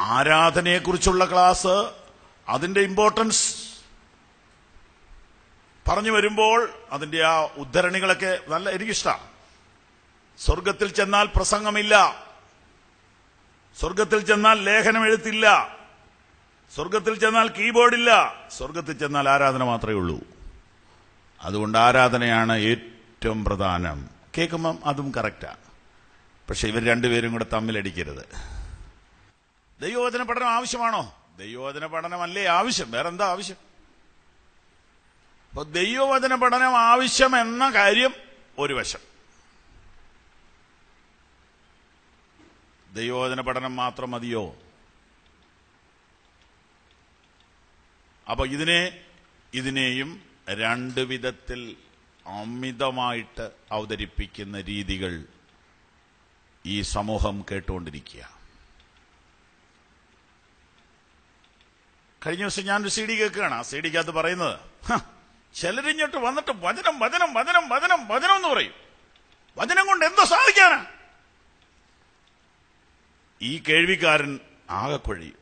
ആരാധനയെക്കുറിച്ചുള്ള class, അതിന്റെ importance പറഞ്ഞു വരുമ്പോൾ അതിന്റെ ആ ഉദ്ധരണികളൊക്കെ നല്ല എനിക്കിഷ്ടമാണ്. സ്വർഗത്തിൽ ചെന്നാൽ പ്രസംഗമില്ല, സ്വർഗത്തിൽ ചെന്നാൽ ലേഖനം എഴുത്തില്ല, സ്വർഗത്തിൽ ചെന്നാൽ കീബോർഡില്ല, സ്വർഗത്തിൽ ചെന്നാൽ ആരാധന മാത്രമേ ഉള്ളൂ. അതുകൊണ്ട് ആരാധനയാണ് ഏറ്റവും പ്രധാനം. കേൾക്കുമ്പം അതും കറക്റ്റാണ്. പക്ഷെ ഇവർ രണ്ടുപേരും കൂടെ തമ്മിലടിക്കരുത്. ദൈവവചന പഠനം ആവശ്യമാണോ? ദൈവവചന പഠനമല്ലേ ആവശ്യം, വേറെന്താ ആവശ്യം? അപ്പൊ ദൈവവചന പഠനം ആവശ്യം എന്ന കാര്യം ഒരു വശം. ദൈവവചന പഠനം മാത്രം മതിയോ? അപ്പൊ ഇതിനെയും രണ്ട് വിധത്തിൽ അമിതമായിട്ട് അവതരിപ്പിക്കുന്ന രീതികൾ ഈ സമൂഹം കേട്ടുകൊണ്ടിരിക്കുക. കഴിഞ്ഞ ദിവസം ഞാനൊരു CD കേൾക്കുകയാണ്. ആ CD-ക്കകത്ത് പറയുന്നത്, ചിലരിഞ്ഞിട്ട് വന്നിട്ട് വചനം വചനം വചനം വചനം വചനം എന്ന് പറയും. വചനം കൊണ്ട് എന്തോ സാധിക്കാനാ? ഈ കേൾവിക്കാരൻ ആകെ കൊഴിയും,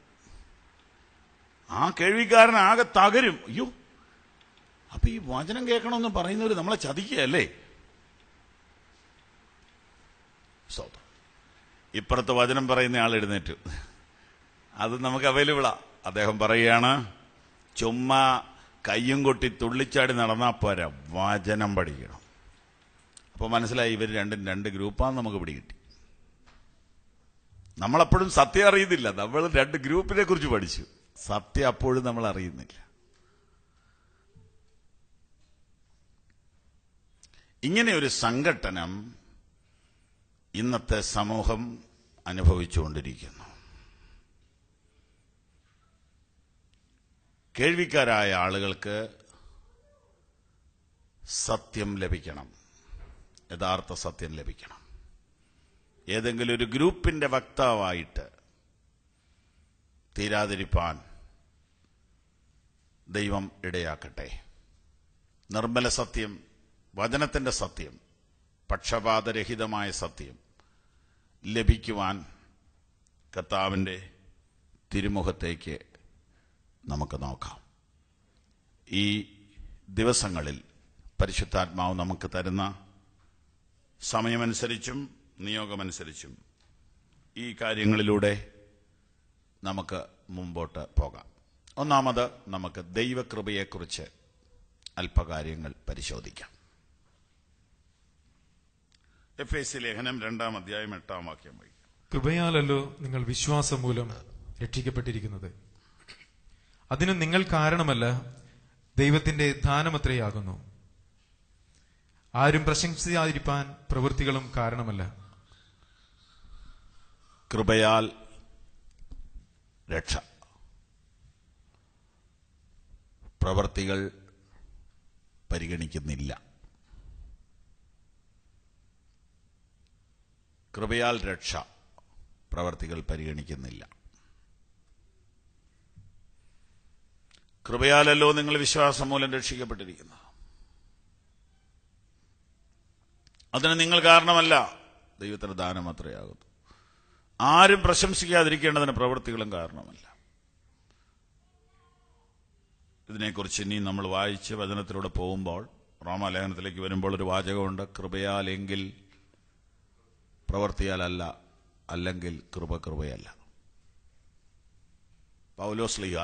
ആ കേൾവിക്കാരൻ ആകെ തകരും. അയ്യോ, അപ്പൊ ഈ വചനം കേൾക്കണമെന്ന് പറയുന്നവര് നമ്മളെ ചതിക്കുകയല്ലേ? ഇപ്പുറത്ത് വചനം പറയുന്ന ആൾ എഴുന്നേറ്റു, അത് നമുക്ക് അവൈലബിളാ. അദ്ദേഹം പറയുകയാണ്, ചുമ്മാ കയ്യും കൊട്ടി തുള്ളിച്ചാടി നടന്നാൽ പോരാ, വചനം പഠിക്കണം. അപ്പൊ മനസ്സിലായി ഇവർ രണ്ടും രണ്ട് ഗ്രൂപ്പാന്ന് നമുക്ക് പിടികിട്ടി. നമ്മളപ്പോഴും സത്യം അറിയുന്നില്ല, നമ്മൾ രണ്ട് ഗ്രൂപ്പിനെ കുറിച്ച് പഠിച്ചു, സത്യം അപ്പോഴും നമ്മൾ അറിയുന്നില്ല. ഇങ്ങനെ ഒരു സംഘട്ടനം ഇന്നത്തെ സമൂഹം അനുഭവിച്ചുകൊണ്ടിരിക്കുന്നു. കേൾവിക്കാരായ ആളുകൾക്ക് സത്യം ലഭിക്കണം, യഥാർത്ഥ സത്യം ലഭിക്കണം. ഏതെങ്കിലും ഒരു ഗ്രൂപ്പിന്റെ വക്താവായിട്ട് തീരാതിരിപ്പാൻ ദൈവം ഇടയാക്കട്ടെ. നിർമ്മല സത്യം, വചനത്തിന്റെ സത്യം, പക്ഷപാതരഹിതമായ സത്യം ലഭിക്കുവാൻ കർത്താവിന്റെ തിരുമുഖത്തേക്ക് നമുക്ക് നോക്കാം. ഈ ദിവസങ്ങളിൽ പരിശുദ്ധാത്മാവ് നമുക്ക് തരുന്ന സമയമനുസരിച്ചും നിയോഗമനുസരിച്ചും ഈ കാര്യങ്ങളിലൂടെ നമുക്ക് മുമ്പോട്ട് പോകാം. ഒന്നാമത് നമുക്ക് ദൈവകൃപയെക്കുറിച്ച് അല്പകാര്യങ്ങൾ പരിശോധിക്കാം. എഫേസ്യ ലേഖനം 2-ാം അധ്യായം 8-ാം വാക്യം വായിക്കാം. കൃപയാലല്ലോ നിങ്ങൾ വിശ്വാസം മൂലം രക്ഷിക്കപ്പെട്ടിരിക്കുന്നത്. അതിന് നിങ്ങൾ കാരണമല്ല, ദൈവത്തിന്റെ ദാനമത്രയാകുന്നു. ആരും പ്രശംസിയാതിരിപ്പാൻ പ്രവൃത്തികളും കാരണമല്ല. കൃപയാൽ രക്ഷ, പ്രവൃത്തികൾ പരിഗണിക്കുന്നില്ല. കൃപയാൽ രക്ഷ, പ്രവൃത്തികൾ പരിഗണിക്കുന്നില്ല. കൃപയാലല്ലോ നിങ്ങൾ വിശ്വാസം മൂലം രക്ഷിക്കപ്പെട്ടിരിക്കുന്നത്. അതിന് നിങ്ങൾ കാരണമല്ല, ദൈവത്തിന്റെ ദാനം അത്രയാകുന്നു. ആരും പ്രശംസിക്കാതിരിക്കേണ്ടതിന് പ്രവൃത്തികളും കാരണമല്ല. ഇതിനെക്കുറിച്ച് ഇനി നമ്മൾ വായിച്ച് വചനത്തിലൂടെ പോകുമ്പോൾ, റോമാലേഖനത്തിലേക്ക് വരുമ്പോൾ ഒരു വാചകമുണ്ട്, കൃപയാലെങ്കിൽ പ്രവൃത്തിയാലല്ല, അല്ലെങ്കിൽ കൃപയല്ല. പൗലോസ്ലീഹ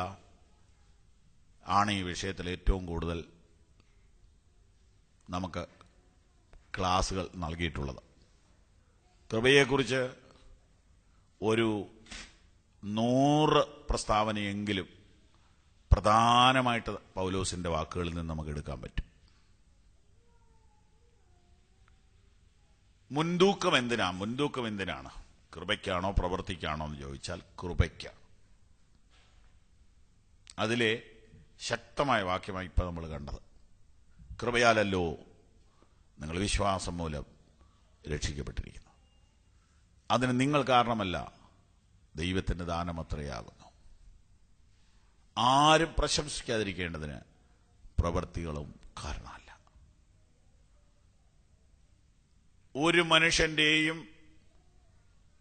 ആണ് ഈ വിഷയത്തിൽ ഏറ്റവും കൂടുതൽ നമുക്ക് ക്ലാസുകൾ നൽകിയിട്ടുള്ളത്. കൃപയെക്കുറിച്ച് ഒരു 100 പ്രസ്താവനയെങ്കിലും പ്രധാനമായിട്ട് പൗലോസിന്റെ വാക്കുകളിൽ നിന്ന് നമുക്ക് എടുക്കാൻ പറ്റും. മുൻതൂക്കം എന്തിനാണ്? കൃപയ്ക്കാണോ പ്രവൃത്തിക്കാണോ എന്ന് ചോദിച്ചാൽ കൃപയ്ക്കാണ്. അതിലെ ശക്തമായ വാക്യമായി ഇപ്പം നമ്മൾ കണ്ടത്, കൃപയാലല്ലോ നിങ്ങൾ വിശ്വാസം മൂലം രക്ഷിക്കപ്പെട്ടിരിക്കുന്നു. അതിന് നിങ്ങൾ കാരണമല്ല, ദൈവത്തിന്റെ ദാനമത്രയാകുന്നു. ആരും പ്രശംസിക്കാതിരിക്കേണ്ടതിന് പ്രവൃത്തികളും കാരണമല്ല. ഒരു മനുഷ്യന്റെയും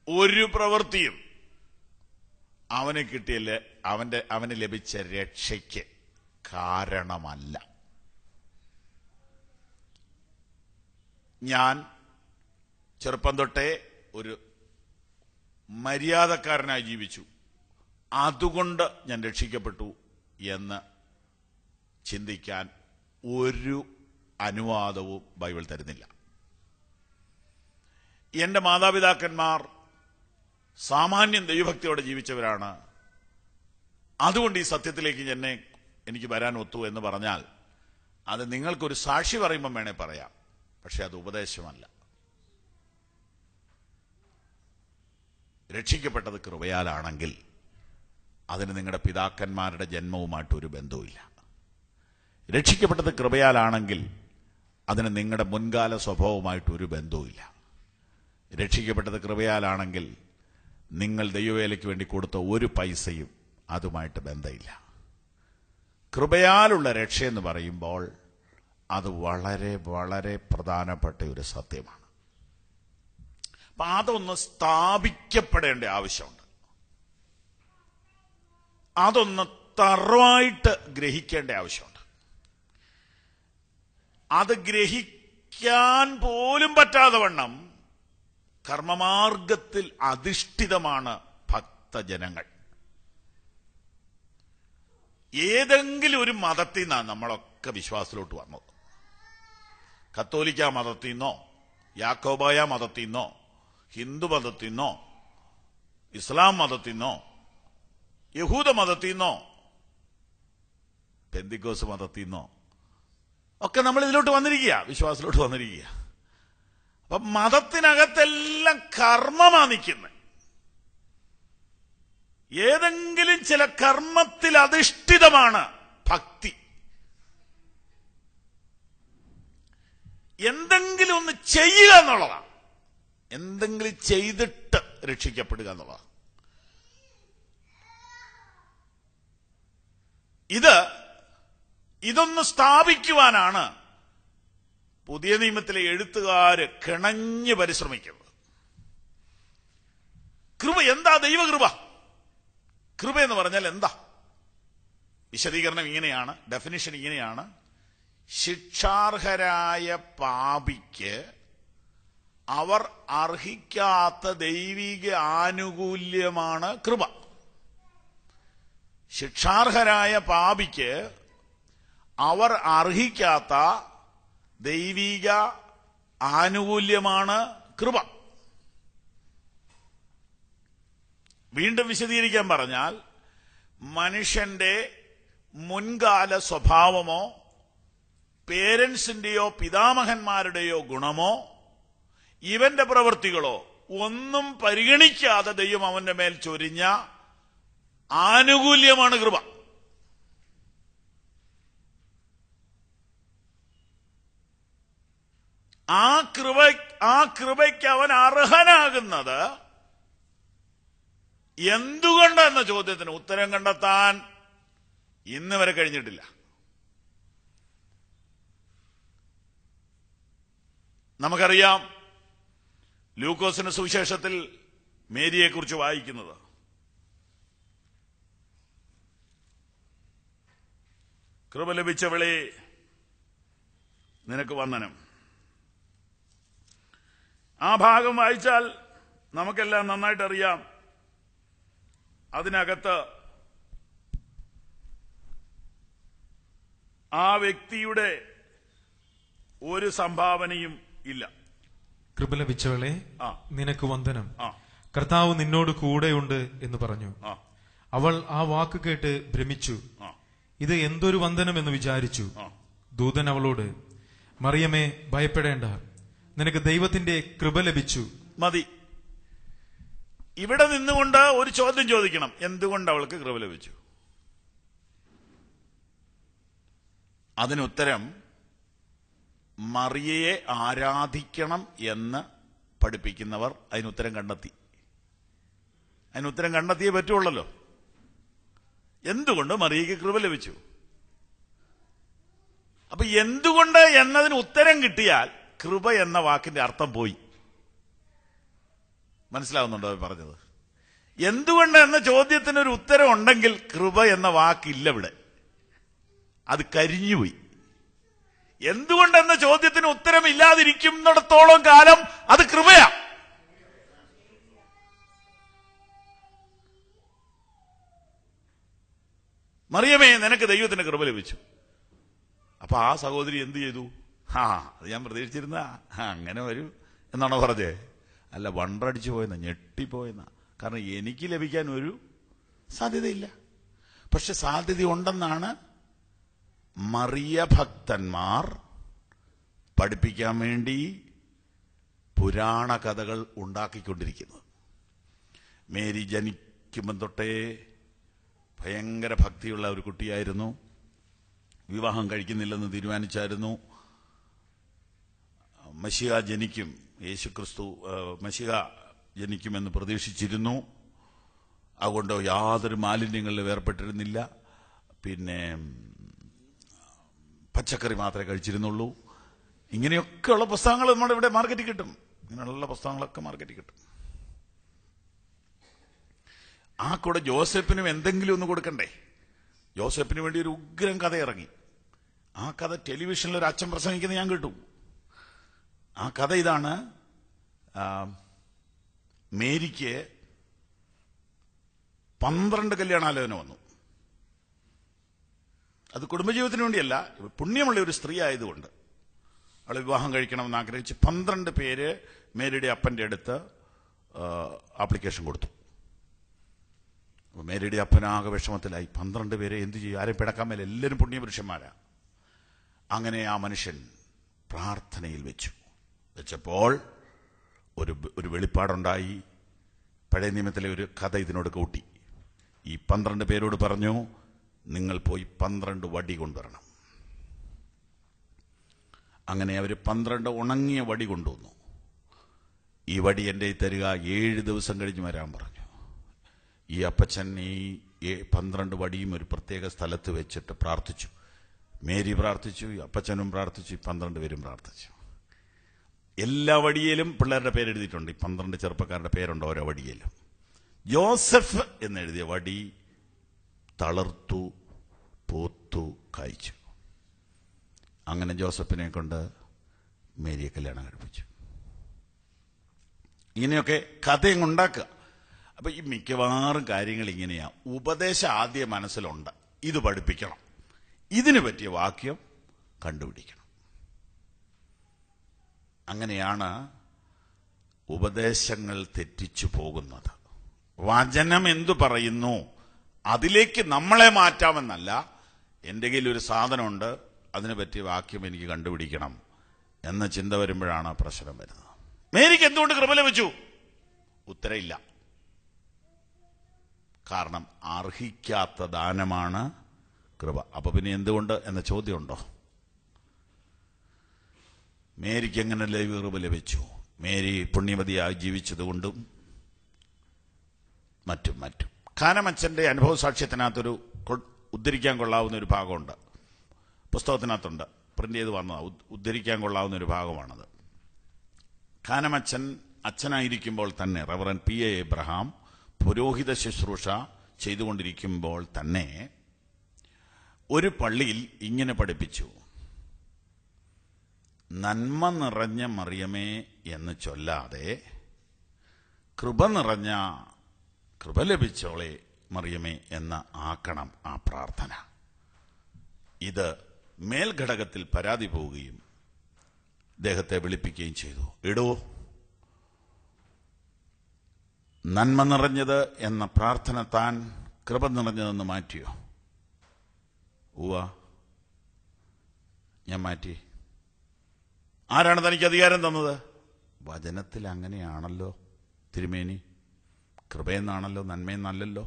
ഒരു പ്രവൃത്തിയും അവന് കിട്ടിയ അവന് ലഭിച്ച രക്ഷയ്ക്ക് കാരണമല്ല. ഞാൻ ചെറുപ്പം തൊട്ടേ ഒരു മര്യാദക്കാരനായി ജീവിച്ചു, അതുകൊണ്ട് ഞാൻ രക്ഷിക്കപ്പെട്ടു എന്ന് ചിന്തിക്കാൻ ഒരു അനുവാദവും ബൈബിൾ തരുന്നില്ല. എന്റെ മാതാപിതാക്കന്മാർ സാമാന്യം ദൈവഭക്തിയോടെ ജീവിച്ചവരാണ്, അതുകൊണ്ട് ഈ സത്യത്തിലേക്ക് എനിക്ക് വരാൻ ഒത്തു എന്ന് പറഞ്ഞാൽ അത് നിങ്ങൾക്കൊരു സാക്ഷി പറയുമ്പം വേണേ പറയാം, പക്ഷെ അത് ഉപദേശമല്ല. രക്ഷിക്കപ്പെട്ടത് കൃപയാലാണെങ്കിൽ അതിന് നിങ്ങളുടെ പിതാക്കന്മാരുടെ ജന്മവുമായിട്ടൊരു ബന്ധവുമില്ല. രക്ഷിക്കപ്പെട്ടത് കൃപയാലാണെങ്കിൽ അതിന് നിങ്ങളുടെ മുൻകാല സ്വഭാവവുമായിട്ടൊരു ബന്ധവുമില്ല. രക്ഷിക്കപ്പെട്ടത് കൃപയാലാണെങ്കിൽ നിങ്ങൾ ദൈവവേലയ്ക്ക് വേണ്ടി കൊടുത്ത ഒരു പൈസയും അതുമായിട്ട് ബന്ധമില്ല. കൃപയാലുള്ള രക്ഷയെന്ന് പറയുമ്പോൾ അത് വളരെ വളരെ പ്രധാനപ്പെട്ട ഒരു സത്യമാണ്. അപ്പൊ അതൊന്ന് സ്ഥാപിക്കപ്പെടേണ്ട ആവശ്യമുണ്ട്. അതൊന്ന് തറവായിട്ട് ഗ്രഹിക്കേണ്ട ആവശ്യമുണ്ട്. അത് ഗ്രഹിക്കാൻ പോലും പറ്റാതെ വണ്ണം കർമ്മമാർഗത്തിൽ അധിഷ്ഠിതമാണ് ഭക്തജനങ്ങൾ. ഏതെങ്കിലും ഒരു മതത്തിൽ നിന്നാണ് നമ്മളൊക്കെ വിശ്വാസത്തിലോട്ട് വന്നത്. കത്തോലിക്ക മതത്തിൽ നിന്നോ, യാക്കോബായ മതത്തിൽ നിന്നോ, ഹിന്ദു മതത്തിൽ നിന്നോ, ഇസ്ലാം മതത്തിൽ നിന്നോ, യഹൂദ മതത്തിൽ നിന്നോ, പെന്തിക്കോസ് മതത്തിൽ നിന്നോ ഒക്കെ നമ്മൾ ഇതിലോട്ട് വന്നിരിക്കുക, വിശ്വാസത്തിലോട്ട് വന്നിരിക്കുക. അപ്പൊ മതത്തിനകത്തെല്ലാം കർമ്മമാ നിൽക്കുന്നത്. ഏതെങ്കിലും ചില കർമ്മത്തിൽ അധിഷ്ഠിതമാണ് ഭക്തി. എന്തെങ്കിലും ഒന്ന് ചെയ്യുക എന്നുള്ളതാണ്. എന്തെങ്കിലും ചെയ്തിട്ട് രക്ഷിക്കപ്പെടുക എന്നുള്ളതാണ്. ഇതൊന്ന് സ്ഥാപിക്കുവാനാണ് പുതിയ നിയമത്തിലെ എഴുത്തുകാര് കിണഞ്ഞ് പരിശ്രമിക്കുന്നത്. കൃപ എന്താ? ദൈവകൃപ. കൃപ എന്ന് പറഞ്ഞാൽ എന്താ? വിശദീകരണം ഇങ്ങനെയാണ്, ഡെഫിനിഷൻ ഇങ്ങനെയാണ്: ശിക്ഷാർഹരായ പാപിക്ക് അവർ അർഹിക്കാത്ത ദൈവിക ആനുകൂല്യമാണ് കൃപ. ശിക്ഷാർഹരായ പാപിക്ക് അവർ അർഹിക്കാത്ത ദൈവിക ആനുകൂല്യമാണ് കൃപ. വീണ്ടും വിശദീകരിക്കാൻ പറഞ്ഞാൽ, മനുഷ്യന്റെ മുൻകാല സ്വഭാവമോ പേരൻസിന്റെയോ പിതാമഹന്മാരുടെയോ ഗുണമോ ഇവന്റെ പ്രവൃത്തികളോ ഒന്നും പരിഗണിക്കാതെ ദൈവം അവന്റെ മേൽ ചൊരിഞ്ഞ ആനുകൂല്യമാണ് കൃപ. ആ കൃപയ്ക്ക് അവൻ അർഹനാകുന്നത് എന്തുകൊണ്ടെന്ന ചോദ്യത്തിന് ഉത്തരം കണ്ടെത്താൻ ഇന്ന് വരെ കഴിഞ്ഞിട്ടില്ല. നമുക്കറിയാം, ലൂക്കോസിന്റെ സുവിശേഷത്തിൽ മേരിയെക്കുറിച്ച് വായിക്കുന്നത്, കൃപ ലഭിച്ചവളെ നിനക്ക് വന്ദനം. ആ ഭാഗം വായിച്ചാൽ നമുക്കെല്ലാം നന്നായിട്ടറിയാം, അതിനകത്ത് ആ വ്യക്തിയുടെ ഒരു സംഭാവനയും ഇല്ല. കൃപ ലഭിച്ചവളെ നിനക്ക് വന്ദനം, കർത്താവ് നിന്നോട് കൂടെയുണ്ട് എന്ന് പറഞ്ഞു. അവൾ ആ വാക്ക് കേട്ട് ഭ്രമിച്ചു, ഇത് എന്തൊരു വന്ദനം എന്ന് വിചാരിച്ചു. ദൂതൻ അവളോട്, മറിയമേ ഭയപ്പെടേണ്ട, നിനക്ക് ദൈവത്തിന്റെ കൃപ ലഭിച്ചു. മതി. ഇവിടെ നിന്നുകൊണ്ട് ഒരു ചോദ്യം ചോദിക്കണം: എന്തുകൊണ്ട് അവൾക്ക് കൃപ ലഭിച്ചു? അതിനുത്തരം മറിയയെ ആരാധിക്കണം എന്ന് പഠിപ്പിക്കുന്നവർ അതിനുത്തരം കണ്ടെത്തി. അതിനുത്തരം കണ്ടെത്തിയേ പറ്റുള്ളല്ലോ. എന്തുകൊണ്ട് മറിയയ്ക്ക് കൃപ ലഭിച്ചു? അപ്പൊ എന്തുകൊണ്ട് എന്നതിന് ഉത്തരം കിട്ടിയാൽ കൃപ എന്ന വാക്കിന്റെ അർത്ഥം പോയി. മനസ്സിലാവുന്നുണ്ടോ പറഞ്ഞത്? എന്തുകൊണ്ട് എന്ന ചോദ്യത്തിനൊരു ഉത്തരം ഉണ്ടെങ്കിൽ കൃപ എന്ന വാക്കില്ല ഇവിടെ, അത് കരിഞ്ഞുപോയി. എന്തുകൊണ്ടെന്ന ചോദ്യത്തിന് ഉത്തരം ഇല്ലാതിരിക്കുന്നിടത്തോളം കാലം അത് കൃപയാ. മറിയമേ, നിനക്ക് ദൈവത്തിന്റെ കൃപ ലഭിച്ചു. അപ്പൊ ആ സഹോദരി എന്ത് ചെയ്തു? അത് ഞാൻ പ്രതീക്ഷിച്ചിരുന്ന അങ്ങനെ വരും എന്നാണോ പറഞ്ഞേ? അല്ല, വണ്ടടിച്ചു പോയെന്ന, ഞെട്ടിപ്പോയെന്ന. കാരണം എനിക്ക് ലഭിക്കാൻ ഒരു സാധ്യതയില്ല. പക്ഷെ സാധ്യതയുണ്ടെന്നാണ് മറിയ ഭക്തന്മാർ പഠിപ്പിക്കാൻ വേണ്ടി പുരാണ കഥകൾ ഉണ്ടാക്കിക്കൊണ്ടിരിക്കുന്നത്. മേരി ജനിക്കുമ്പം തൊട്ടേ ഭയങ്കര ഭക്തിയുള്ള ഒരു കുട്ടിയായിരുന്നു. വിവാഹം കഴിക്കുന്നില്ലെന്ന് തീരുമാനിച്ചായിരുന്നു. മശിഹ ജനിക്കും, യേശുക്രിസ്തു മശിഹ ജനിക്കുമെന്ന് പ്രതീക്ഷിച്ചിരുന്നു. അതുകൊണ്ട് യാതൊരു മാലിന്യങ്ങളിലും ഏർപ്പെട്ടിരുന്നില്ല. പിന്നെ പച്ചക്കറി മാത്രമേ കഴിച്ചിരുന്നുള്ളൂ. ഇങ്ങനെയൊക്കെയുള്ള പുസ്തകങ്ങൾ നമ്മുടെ ഇവിടെ മാർക്കറ്റിൽ കിട്ടും. ഇങ്ങനെയുള്ള പുസ്തകങ്ങളൊക്കെ മാർക്കറ്റിൽ കിട്ടും. ആ കൂടെ ജോസഫിനും എന്തെങ്കിലും ഒന്ന് കൊടുക്കണ്ടേ? ജോസഫിന് വേണ്ടി ഒരു ഉഗ്രം കഥ ഇറങ്ങി. ആ കഥ ടെലിവിഷനിൽ ഒരു അച്ഛൻ പ്രസംഗിക്കുന്നത് ഞാൻ കേട്ടു. ആ കഥ ഇതാണ്: മേരിക്ക് 12 കല്യാണാലോചന വന്നു. അത് കുടുംബജീവിതത്തിന് വേണ്ടിയല്ല, പുണ്യമുള്ള ഒരു സ്ത്രീ ആയതുകൊണ്ട് അവളെ വിവാഹം കഴിക്കണമെന്ന് ആഗ്രഹിച്ച് 12 പേര് മേരിയുടെ അപ്പന്റെ അടുത്ത് ആപ്ലിക്കേഷൻ കൊടുത്തു. മേരിയുടെ അപ്പനാകെ വിഷമത്തിലായി. 12 പേരെ എന്തു ചെയ്യും? ആരും പിടക്കാൻ മേലെ, എല്ലാവരും പുണ്യപുരുഷന്മാരാ. അങ്ങനെ ആ മനുഷ്യൻ പ്രാർത്ഥനയിൽ വെച്ചപ്പോൾ ഒരു വെളിപ്പാടുണ്ടായി. പഴയ നിയമത്തിലെ ഒരു കഥ ഇതിനോട് കൂട്ടി. ഈ 12 പേരോട് പറഞ്ഞു, നിങ്ങൾ പോയി 12 വടി കൊണ്ടുവരണം. അങ്ങനെ അവർ 12 ഉണങ്ങിയ വടി കൊണ്ടുവന്നു. ഈ വടി എൻ്റെ തരിക, 7 ദിവസം കഴിഞ്ഞ് വരാൻ പറഞ്ഞു. ഈ അപ്പച്ചൻ ഈ 12 വടിയും ഒരു പ്രത്യേക സ്ഥലത്ത് വെച്ചിട്ട് പ്രാർത്ഥിച്ചു. മേരി പ്രാർത്ഥിച്ചു, ഈ അപ്പച്ചനും പ്രാർത്ഥിച്ചു, ഈ 12 പേരും പ്രാർത്ഥിച്ചു. എല്ലാ വടിയിലും പിള്ളേരുടെ പേരെഴുതിയിട്ടുണ്ട്. ഈ 12 ചെറുപ്പക്കാരുടെ പേരുണ്ട് ഓരോ വടിയിലും. ജോസഫ് എന്നെഴുതിയ വടി തളർത്തു, പൂത്തു, കായ്ച്ചു. അങ്ങനെ ജോസഫിനെ കൊണ്ട് മേരിയെ കല്യാണം കഴിപ്പിച്ചു. ഇങ്ങനെയൊക്കെ കഥയും ഉണ്ടാക്കുക. അപ്പൊ ഈ മിക്കവാറും കാര്യങ്ങൾ ഇങ്ങനെയാ. ഉപദേശം ആദ്യം മനസ്സിലുണ്ട്, ഇത് പഠിപ്പിക്കണം, ഇതിനു പറ്റിയ വാക്യം കണ്ടുപിടിക്കണം. അങ്ങനെയാണ് ഉപദേശങ്ങൾ തെറ്റിച്ചു പോകുന്നത്. വചനം എന്തു പറയുന്നു അതിലേക്ക് നമ്മളെ മാറ്റാമെന്നല്ല. എൻ്റെ കയ്യിൽ ഒരു സാധനമുണ്ട്, അതിനെ പറ്റിയ വാക്യം എനിക്ക് കണ്ടുപിടിക്കണം എന്ന ചിന്ത വരുമ്പോഴാണ് പ്രശ്നം വരുന്നത്. മേരിക്ക് എന്തുകൊണ്ട് കൃപ ലഭിച്ചു? ഉത്തരമില്ല. കാരണം അർഹിക്കാത്ത ദാനമാണ് കൃപ. അപ്പൊ പിന്നെ എന്തുകൊണ്ട് എന്ന ചോദ്യമുണ്ടോ? മേരിക്ക് എങ്ങനെ കൃപ ലഭിച്ചു? മേരി പുണ്യവതിയായി ജീവിച്ചതുകൊണ്ടും മറ്റും. കാനമച്ചന്റെ അനുഭവ സാക്ഷ്യത്തിനകത്തൊരു ഉദ്ധരിക്കാൻ കൊള്ളാവുന്ന ഒരു ഭാഗമുണ്ട്, പുസ്തകത്തിനകത്തുണ്ട്, പ്രിന്റ് ചെയ്ത് വന്നതാണ്. ഉദ്ധരിക്കാൻ കൊള്ളാവുന്ന ഒരു ഭാഗമാണത്. കാനമച്ചൻ അച്ഛനായിരിക്കുമ്പോൾ തന്നെ, റവറൻ P.A. എബ്രഹാം പുരോഹിത ശുശ്രൂഷ ചെയ്തുകൊണ്ടിരിക്കുമ്പോൾ തന്നെ ഒരു പള്ളിയിൽ ഇങ്ങനെ പഠിപ്പിച്ചു: നന്മ നിറഞ്ഞ മറിയമേ എന്ന് ചൊല്ലാതെ കൃപ ലഭിച്ചോളെ മറിയമേ എന്ന് ആക്കണം ആ പ്രാർത്ഥന. ഇത് മേൽഘടകത്തിൽ പരാതി പോവുകയും അദ്ദേഹത്തെ വിളിപ്പിക്കുകയും ചെയ്തു. എടോ, നന്മ നിറഞ്ഞത് എന്ന പ്രാർത്ഥന താൻ കൃപ നിറഞ്ഞതെന്ന് മാറ്റിയോ? ഉവ്വ, ഞാൻ മാറ്റി. ആരാണ് തനിക്ക് അധികാരം തന്നത്? വചനത്തിൽ അങ്ങനെയാണല്ലോ തിരുമേനി, കൃപയെന്നാണല്ലോ, നന്മയെന്നല്ലല്ലോ.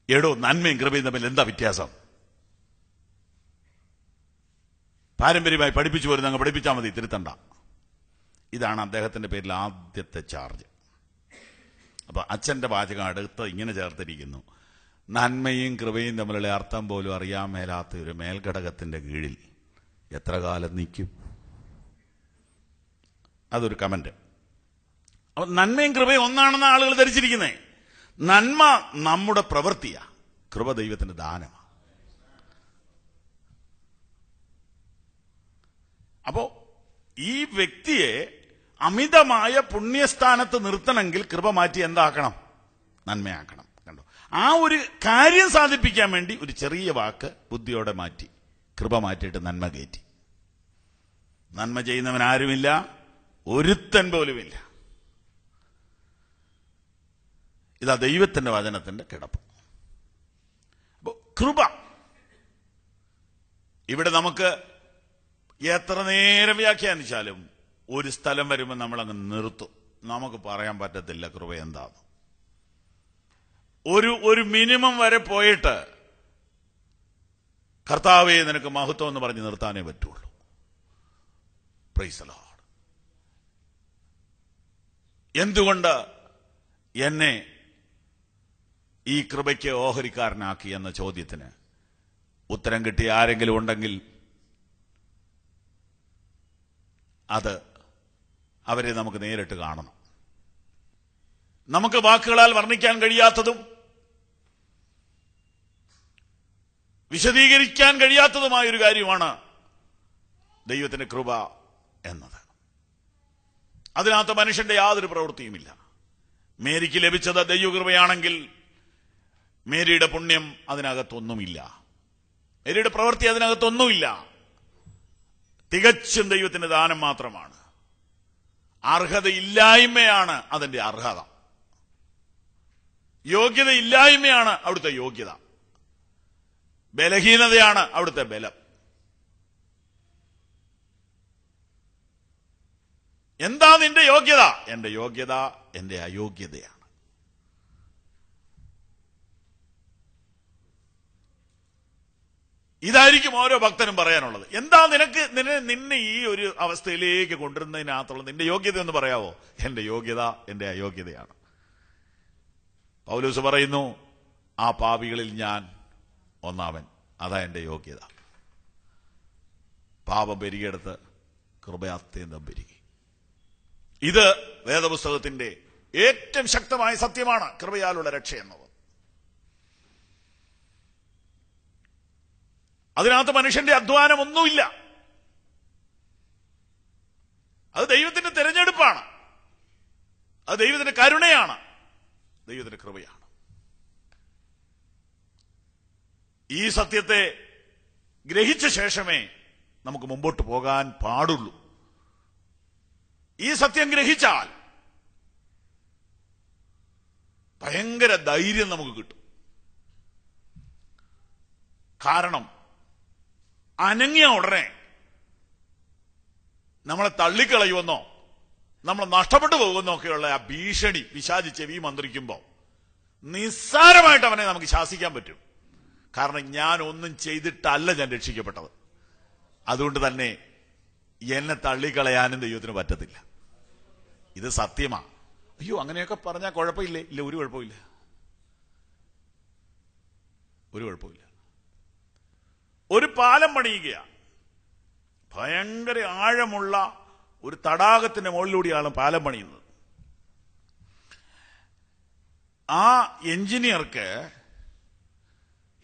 എടോ, നന്മയും കൃപയും തമ്മിൽ എന്താ വ്യത്യാസം? പാരമ്പര്യമായി പഠിപ്പിച്ചു പോരുന്ന അങ്ങ് പഠിപ്പിച്ചാൽ മതി, തിരുത്തണ്ട. ഇതാണ് അദ്ദേഹത്തിന്റെ പേരിൽ ആദ്യത്തെ ചാർജ്. അപ്പൊ അച്ഛന്റെ വാചകം അടുത്ത് ഇങ്ങനെ ചേർത്തിരിക്കുന്നു: നന്മയും കൃപയും തമ്മിലുള്ള അർത്ഥം പോലും അറിയാൻ മേലാത്ത ഒരു മേൽഘടകത്തിന്റെ കീഴിൽ എത്ര കാലം നിൽക്കും? അതൊരു കമന്റ്. അപ്പൊ നന്മയും കൃപയും ഒന്നാണെന്ന് ആളുകൾ ധരിച്ചിരിക്കുന്നേ. നന്മ നമ്മുടെ പ്രവൃത്തിയാ, കൃപ ദൈവത്തിന്റെ ദാനമാണ്. അപ്പോ ഈ വ്യക്തിയെ അമിതമായ പുണ്യസ്ഥാനത്ത് നിർത്തണമെങ്കിൽ കൃപ മാറ്റി എന്താക്കണം? നന്മയാക്കണം. കണ്ടോ? ആ ഒരു കാര്യം സാധിപ്പിക്കാൻ വേണ്ടി ഒരു ചെറിയ വാക്ക് ബുദ്ധിയോടെ മാറ്റി, കൃപ മാറ്റിയിട്ട് നന്മ കയറ്റി. നന്മ ചെയ്യുന്നവൻ ആരുമില്ല, ഒരുത്തൻ പോലുമില്ല. ഇതാ ദൈവത്തിന്റെ വചനത്തിന്റെ കിടപ്പ്. അപ്പോ കൃപ ഇവിടെ നമുക്ക് എത്ര നേരം വ്യാഖ്യാനിച്ചാലും ഒരു സ്ഥലം വരുമ്പോൾ നമ്മളങ്ങ് നിർത്തും. നമുക്ക് പറയാൻ പറ്റത്തില്ല കൃപ എന്താന്ന്. ഒരു മിനിമം വരെ പോയിട്ട് കർത്താവേ നിനക്ക് മഹത്വം എന്ന് പറഞ്ഞ് നിർത്താനേ പറ്റുള്ളൂ. Praise the Lord. എന്തുകൊണ്ട് എന്നെ ഈ കൃപയ്ക്ക് ഓഹരിക്കാരനാക്കി എന്ന ചോദ്യത്തിന് ഉത്തരം കിട്ടിയ ആരെങ്കിലും ഉണ്ടെങ്കിൽ അത് അവരെ നമുക്ക് നേരിട്ട് കാണണം. നമുക്ക് വാക്കുകളാൽ വർണ്ണിക്കാൻ കഴിയാത്തതും വിശദീകരിക്കാൻ കഴിയാത്തതുമായൊരു കാര്യമാണ് ദൈവത്തിന്റെ കൃപ എന്നത്. അതിനകത്ത് മനുഷ്യന്റെ യാതൊരു പ്രവൃത്തിയുമില്ല. മേരിക്ക് ലഭിച്ചത് ദൈവകൃപയാണെങ്കിൽ മേരിയുടെ പുണ്യം അതിനകത്തൊന്നുമില്ല, മേരിയുടെ പ്രവൃത്തി അതിനകത്തൊന്നുമില്ല. തികച്ചും ദൈവത്തിന്റെ ദാനം മാത്രമാണ്. അർഹതയില്ലായ്മയാണ് അതിന്റെ അർഹത, യോഗ്യതയില്ലായ്മയാണ് അവിടുത്തെ യോഗ്യത, ബലഹീനതയാണ് അവിടുത്തെ ബലം. എന്താ നിന്റെ യോഗ്യത? എന്റെ യോഗ്യത എന്റെ അയോഗ്യതയാണ്. ഇതായിരിക്കും ഓരോ ഭക്തനും പറയാനുള്ളത്. എന്താ നിന്നെ ഈ ഒരു അവസ്ഥയിലേക്ക് കൊണ്ടുവരുന്നതിനകത്തുള്ള നിന്റെ യോഗ്യത എന്ന് പറയാവോ? എന്റെ യോഗ്യത എന്റെ അയോഗ്യതയാണ്. പൗലോസ് പറയുന്നു, ആ പാപികളിൽ ഞാൻ ഒന്നാമൻ. അതാ എന്റെ യോഗ്യത. പാപം പെരുകിയെടുത്ത് കൃപ അത്യന്തം പെരുകി. ഇത് വേദപുസ്തകത്തിന്റെ ഏറ്റവും ശക്തമായ സത്യമാണ്, കൃപയാലുള്ള രക്ഷ എന്നത്. അതിനകത്ത് മനുഷ്യന്റെ അധ്വാനം ഒന്നുമില്ല. അത് ദൈവത്തിന്റെ തിരഞ്ഞെടുപ്പാണ്, അത് ദൈവത്തിന്റെ കരുണയാണ്, ദൈവത്തിന്റെ കൃപയാണ്. ഈ സത്യത്തെ ഗ്രഹിച്ച ശേഷമേ നമുക്ക് മുമ്പോട്ട് പോകാൻ പാടുള്ളൂ. ഈ സത്യം ഗ്രഹിച്ചാൽ ഭയങ്കര ധൈര്യം നമുക്ക് കിട്ടും. കാരണം അനങ്ങിയ ഉടനെ നമ്മളെ തള്ളിക്കളയുമെന്നോ നമ്മളെ നഷ്ടപ്പെട്ടു പോകുമെന്നോ ഒക്കെയുള്ള ആ ഭീഷണി പിശാചി ചെവി മന്ത്രിക്കുമ്പോൾ നിസ്സാരമായിട്ട് അവനെ നമുക്ക് ശാസിക്കാൻ പറ്റും. കാരണം ഞാൻ ഒന്നും ചെയ്തിട്ടല്ല ഞാൻ രക്ഷിക്കപ്പെട്ടത്. അതുകൊണ്ട് തന്നെ എന്നെ തള്ളിക്കളയാനും ദൈവത്തിന് പറ്റത്തില്ല. ഇത് സത്യമാ. അയ്യോ അങ്ങനെയൊക്കെ പറഞ്ഞാൽ കുഴപ്പമില്ലേ? ഇല്ല, ഒരു കുഴപ്പമില്ല, ഒരു കുഴപ്പമില്ല. ഒരു പാലം പണിയുകയാണ്, ഭയങ്കര ആഴമുള്ള ഒരു തടാകത്തിന്റെ മുകളിലൂടെയാണ് പാലം പണിയുന്നത്. ആ എഞ്ചിനീയർക്ക്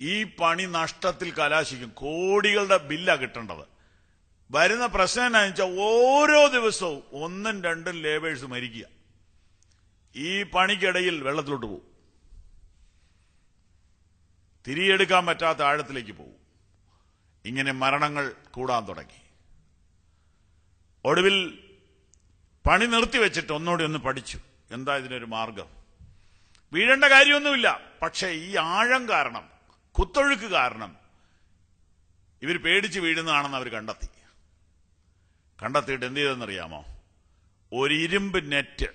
ഈ പണി നഷ്ടത്തിൽ കലാശിക്കും. കോടികളുടെ ബില്ലാ കിട്ടേണ്ടത്. വരുന്ന പ്രശ്നം എന്താണെന്ന് വെച്ചാൽ ഓരോ ദിവസവും 1ഉം 2ഉം ലേബേഴ്സ് മരിക്കുക. ഈ പണിക്കിടയിൽ വെള്ളത്തിലോട്ട് പോകും, തിരിയെടുക്കാൻ പറ്റാത്ത ആഴത്തിലേക്ക് പോകും. ഇങ്ങനെ മരണങ്ങൾ കൂടാൻ തുടങ്ങി. ഒടുവിൽ പണി നിർത്തിവെച്ചിട്ട് ഒന്നുകൂടി ഒന്ന് പഠിച്ചു, എന്താ ഇതിനൊരു മാർഗം. വീഴേണ്ട കാര്യമൊന്നുമില്ല, പക്ഷേ ഈ ആഴം കാരണം, കുത്തൊഴുക്ക് കാരണം ഇവർ പേടിച്ച് വീഴുന്നതാണെന്ന് അവർ കണ്ടെത്തിയിട്ട് എന്ത് ചെയ്തെന്നറിയാമോ? ഒരു ഇരുമ്പ് നെറ്റ്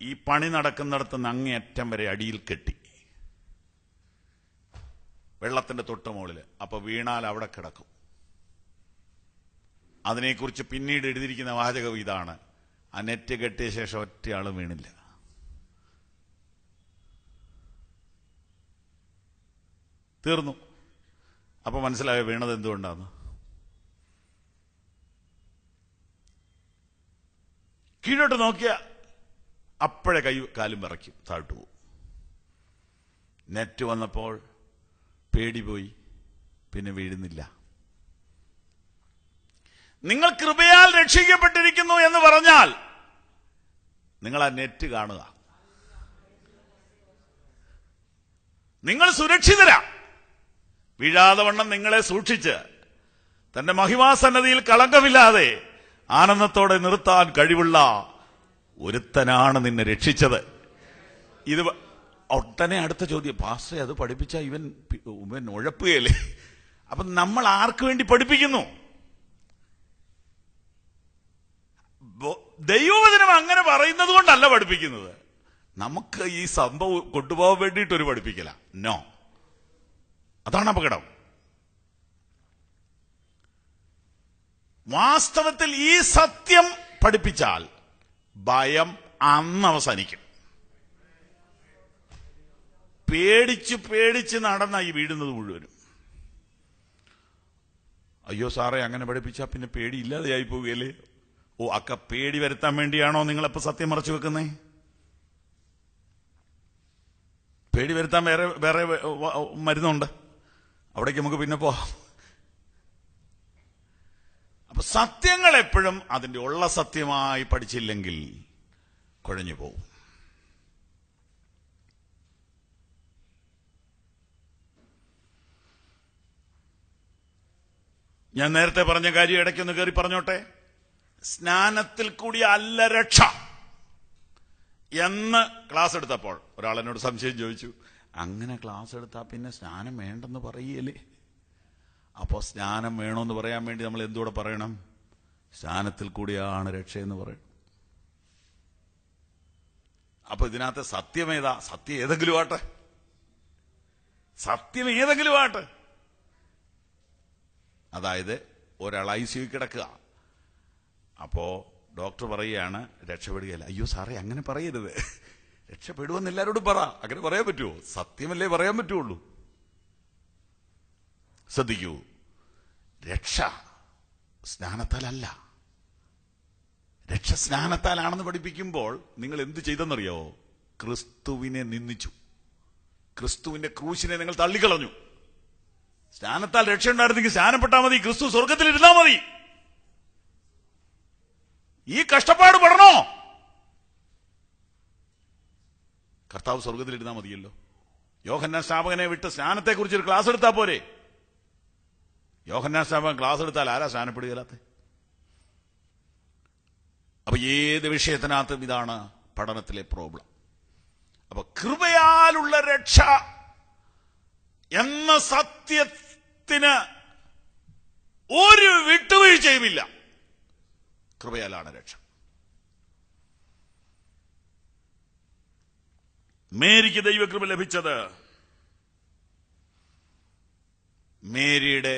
ഈ പണി നടക്കുന്നിടത്ത് നിന്ന് അങ്ങേയറ്റം വരെ അടിയിൽ കെട്ടി, വെള്ളത്തിന്റെ തൊട്ട് മുകളിൽ. അപ്പൊ വീണാൽ അവിടെ കിടക്കും. അതിനെക്കുറിച്ച് പിന്നീട് എഴുതിയിരിക്കുന്ന വാചകം ഇതാണ്: ആ നെറ്റ് കെട്ടിയ ശേഷം ഒറ്റയാളും വീണില്ല. തീർന്നു. അപ്പൊ മനസ്സിലായോ വീണത് എന്തുകൊണ്ടാണ്? കീഴോട്ട് നോക്കിയ അപ്പോഴേ കൈ കാലും വിറയ്ക്കും, താഴ്ത്തു പോകും. നെറ്റ് വന്നപ്പോൾ പേടി പോയി, പിന്നെ വീഴുന്നില്ല. നിങ്ങൾ കൃപയാൽ രക്ഷിക്കപ്പെട്ടിരിക്കുന്നു എന്ന് പറഞ്ഞാൽ നിങ്ങൾ ആ നെറ്റ് കാണുക. നിങ്ങൾ സുരക്ഷിതരാ. വീഴാതെ വണ്ണം നിങ്ങളെ സൂക്ഷിച്ച് തന്റെ മഹിമാസന്നതിയിൽ കളങ്കമില്ലാതെ ആനന്ദത്തോടെ നിർത്താൻ കഴിവുള്ള ഒരുത്തനാണ് നിന്നെ രക്ഷിച്ചത്. ഇത് ഒട്ടനെ അടുത്ത ചോദ്യം, പാസ്റ്ററെ അത് പഠിപ്പിച്ച ഇവൻ ഉഴപ്പുകയല്ലേ? അപ്പൊ നമ്മൾ ആർക്ക് വേണ്ടി പഠിപ്പിക്കുന്നു? ദൈവവചനം അങ്ങനെ പറയുന്നത് കൊണ്ടല്ല പഠിപ്പിക്കുന്നത്. നമുക്ക് ഈ സംഭവം കൊണ്ടുപോകാൻ വേണ്ടിയിട്ടൊരു പഠിപ്പിക്കല. നോ, അതാണ് അപകടം. വാസ്തവത്തിൽ ഈ സത്യം പഠിപ്പിച്ചാൽ ഭയം അന്ന് അവസാനിക്കും. പേടിച്ച് നടന്ന ഈ വീഴുന്നത് മുഴുവനും. അയ്യോ സാറേ, അങ്ങനെ പഠിപ്പിച്ചാൽ പിന്നെ പേടി ഇല്ലാതെയായി പോവുകയല്ലേ? ഓ, അക്ക പേടി വരുത്താൻ വേണ്ടിയാണോ നിങ്ങളിപ്പോ സത്യം മറച്ചു വെക്കുന്നേ? പേടി വരുത്താൻ വേറെ മരുന്നുണ്ട്, അവിടേക്ക് നമുക്ക് പിന്നെ പോവാം. അപ്പൊ സത്യങ്ങൾ എപ്പോഴും അതിന്റെ ഉള്ള സത്യമായി പഠിച്ചില്ലെങ്കിൽ കുഴഞ്ഞു പോകും. ഞാൻ നേരത്തെ പറഞ്ഞ കാര്യം ഇടയ്ക്കൊന്ന് കയറി പറഞ്ഞോട്ടെ. സ്നാനത്തിൽ കൂടി അല്ല രക്ഷ എന്ന് ക്ലാസ് എടുത്തപ്പോൾ ഒരാൾ എന്നോട് സംശയം ചോദിച്ചു, അങ്ങനെ ക്ലാസ് എടുത്താൽ പിന്നെ സ്നാനം വേണ്ടെന്ന് പറയല്ലേ? അപ്പോ സ്നാനം വേണമെന്ന് പറയാൻ വേണ്ടി നമ്മൾ എന്തുകൂടെ പറയണം? സ്നാനത്തിൽ കൂടിയാണ് രക്ഷയെന്ന് പറയണം. അപ്പൊ ഇതിനകത്ത് സത്യം ഏതാ? സത്യം ഏതെങ്കിലും ആട്ടെ, സത്യം ഏതെങ്കിലും ആട്ടെ. അതായത് ഒരാൾ ICU കിടക്കുക, അപ്പോ ഡോക്ടർ പറയുകയാണ് രക്ഷപ്പെടുകയല്ല. അയ്യോ സാറേ, അങ്ങനെ പറയരുത്, രക്ഷപ്പെടുമെന്ന് എല്ലാവരോടും പറ. അങ്ങനെ പറയാൻ പറ്റുമോ? സത്യമല്ലേ പറയാൻ പറ്റുള്ളൂ. ശ്രദ്ധിക്കൂ, രക്ഷ സ്നാനത്താലല്ല. രക്ഷ സ്നാനത്താലാണെന്ന് പഠിപ്പിക്കുമ്പോൾ നിങ്ങൾ എന്ത് ചെയ്തെന്നറിയാവോ? ക്രിസ്തുവിനെ നിന്ദിച്ചു. ക്രിസ്തുവിന്റെ ക്രൂശിനെ നിങ്ങൾ തള്ളിക്കളഞ്ഞു. സ്നാനത്താൽ രക്ഷ ഉണ്ടായിരുന്നെങ്കിൽ സ്നാനപ്പെട്ടാൽ മതി, ക്രിസ്തു സ്വർഗത്തിൽ ഇരുന്നാൽ മതി. ഈ കഷ്ടപ്പാട് പെടണോ? കർത്താവ് സ്വർഗത്തിൽ ഇരുന്നാൽ മതിയല്ലോ. യോഹന്നാൻ സ്നാപകനെ വിട്ട് സ്നാനത്തെക്കുറിച്ച് ഒരു ക്ലാസ് എടുത്താൽ പോരെ? യോഹന്നാൻ സ്നാപകൻ ക്ലാസ് എടുത്താൽ ആരാ സ്നാനപ്പെടുകയില്ലാത്ത? അപ്പൊ ഏത് വിഷയത്തിനകത്തും ഇതാണ് പഠനത്തിലെ പ്രോബ്ലം. അപ്പൊ കൃപയാലുള്ള രക്ഷ എന്ന സത്യത്തിന് ഒരു വിട്ടുവീഴ്ചയുമില്ല. കൃപയാലാണ് രക്ഷ. മേരിക്ക് ദൈവകൃപ ലഭിച്ചത് മേരിയുടെ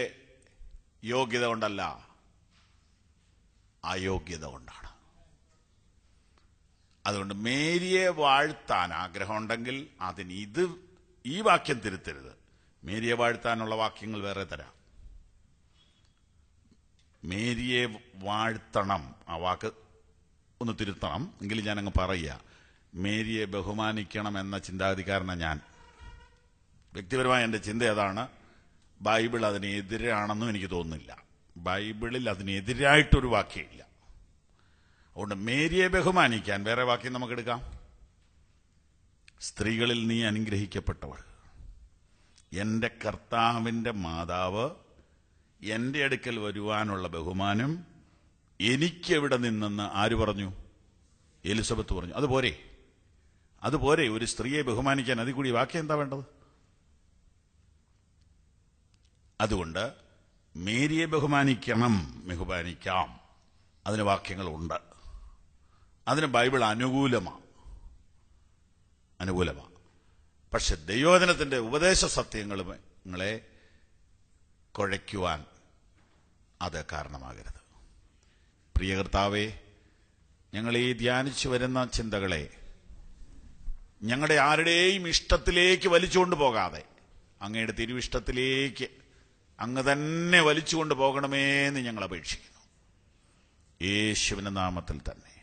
യോഗ്യത കൊണ്ടല്ല, അയോഗ്യത കൊണ്ടാണ്. അതുകൊണ്ട് മേരിയെ വാഴ്ത്താൻ ആഗ്രഹമുണ്ടെങ്കിൽ അതിന് ഈ വാക്യം തിരുത്തരുത്. മേരിയെ വാഴ്ത്താനുള്ള വാക്യങ്ങൾ വേറെ തരാം. മേരിയെ വാഴ്ത്തണം, ആ വാക്ക് ഒന്ന് തിരുത്തണം. എങ്കിലും ഞാനങ്ങ് പറയുക, മേരിയെ ബഹുമാനിക്കണം എന്ന ചിന്താഗതിക്കാരനാണ് ഞാൻ. വ്യക്തിപരമായ എൻ്റെ ചിന്ത അതാണ്. ബൈബിൾ അതിനെതിരാണെന്നും എനിക്ക് തോന്നുന്നില്ല. ബൈബിളിൽ അതിനെതിരായിട്ടൊരു വാക്യമില്ല. അതുകൊണ്ട് മേരിയെ ബഹുമാനിക്കാൻ വേറെ വാക്യം നമുക്കെടുക്കാം. സ്ത്രീകളിൽ നീ അനുഗ്രഹിക്കപ്പെട്ടവൾ, എന്റെ കർത്താവിന്റെ മാതാവ്, എന്റെ അടുക്കൽ വരുവാനുള്ള ബഹുമാനം എനിക്കെവിടെ നിന്നെന്ന് ആര് പറഞ്ഞു? എലിസബത്ത് പറഞ്ഞു. അതുപോരെ ഒരു സ്ത്രീയെ ബഹുമാനിക്കാൻ? അതിൽ കൂടി വാക്യം എന്താ വേണ്ടത്? അതുകൊണ്ട് മേരിയെ ബഹുമാനിക്കാം, അതിന് വാക്യങ്ങളുണ്ട്. അതിന് ബൈബിൾ അനുകൂലമാണ്. പക്ഷെ ദൈവവചനത്തിന്റെ ഉപദേശ സത്യങ്ങളെ കുഴയ്ക്കുവാൻ അത് കാരണമാകരുത്. പ്രിയ കർത്താവേ, ഞങ്ങൾ ഈ ധ്യാനിച്ചു വരുന്ന ചിന്തകളെ ഞങ്ങളുടെ ആരുടെയും ഇഷ്ടത്തിലേക്ക് വലിച്ചുകൊണ്ട് പോകാതെ അങ്ങയുടെ തിരുവിഷ്ടത്തിലേക്ക് അങ്ങ് തന്നെ വലിച്ചുകൊണ്ട് പോകണമേ എന്ന് ഞങ്ങൾ അപേക്ഷിക്കുന്നു. യേശുവിന്റെ നാമത്തിൽ തന്നെ.